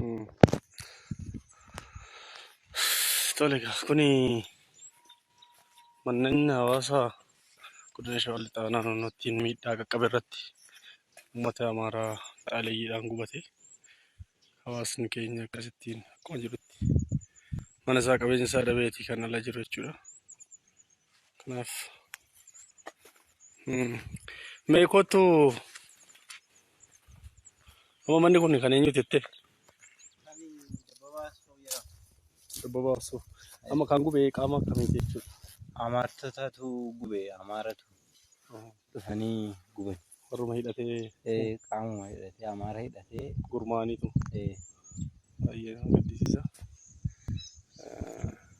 Mm. Tole egaa kuni manneen hawaasaa godina Shawaa Lixaa naannootiin miidhaa qaqqabe irratti uummata Amaaraa dhaaleeyyiidhaan gubate hawaasni keenya akkasittiin akkuma jirutti mana isaa qabeenya isaa dhabeetii kan ala jiru jechuudha. Kanaaf mee kottu amma manni kun kan eenyuti jettee? Dabbabaasuu. Amma kan gube qaama akkamiiti jechuudha? Amaartotatu gube, Amaaratu dhufanii guban. Warruma hidhatee Qaamuma hidhatee, Amaara hidhatee gurmaa'aniitu baay'ee nama gaddisiisa.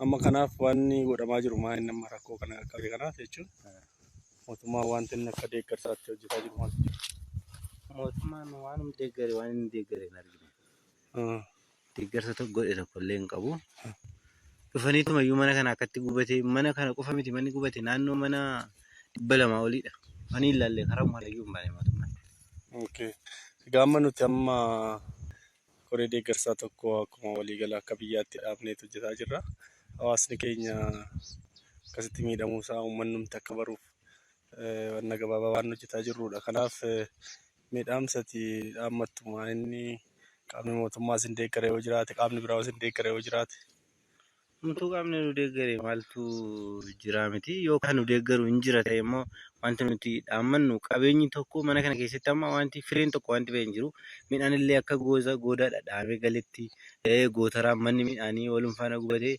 Amma kanaaf wanni godhamaa jiru maal inni amma rakkoo kana qaqqabe kanaaf jechuudha. Mootummaan wanti inni akka deeggarsaatti hojjetaa jiru maal? mootummaan waan inni deeggare hin argine. Deeggarsa tokko godhe tokko illee hin qabu. Dhufaniituma iyyuu mana kana akkatti gubate, mana kana qofa miti manni gubate naannoo mana 200 oliidha. Ani ilaallee karaa maalayyuu hin baane mootummaan. Egaa amma nuti amma koree deeggarsaa tokko akkuma waliigala akka biyyaatti dhaabneet hojjetaa jirra. Hawaasni keenya akkasitti miidhamuu isaa uummanni nuti akka baruuf wanna gabaabaa waan hojjetaa jirrudha. Kanaaf miidhamsati dhaammattuma inni qaamni mootummaa isin deeggare yoo jiraate qaamni biraa isin deeggare yoo jiraate. Mutuu qaamni nu deeggare maaltu jira miti yookaan nu deeggaru hin jira ta'e immoo wanti nuti dhaammannu qabeenyi tokko mana kana keessatti amma wanti firiin tokko wanti ba'e hin jiru. Midhaan illee akka goodaa dhadhaabee galetti gootaraan manni midhaanii walum faana gubatee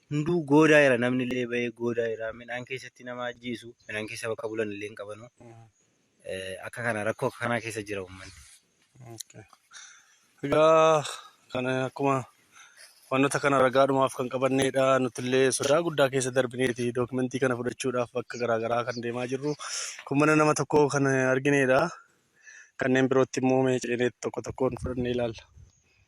hunduu goodaa jira namni illee ba'ee goodaa jira midhaan keessatti nama ajjeesu midhaan keessa bakka bulan illee hin qabanu. Akka kana rakkoo akka kanaa keessa jira uummanni. Egaa kana akkuma wantoota kana ragaadhumaaf kan qabannedha. Nutillee sodaa guddaa keessa darbineeti dookumentii kana fudhachuudhaaf bakka garaagaraa kan deemaa jirru. Kun mana nama tokkoo kan arginedha. Kanneen birootti immoo mee ceeneetti tokko tokkoon fudhannee ilaalla.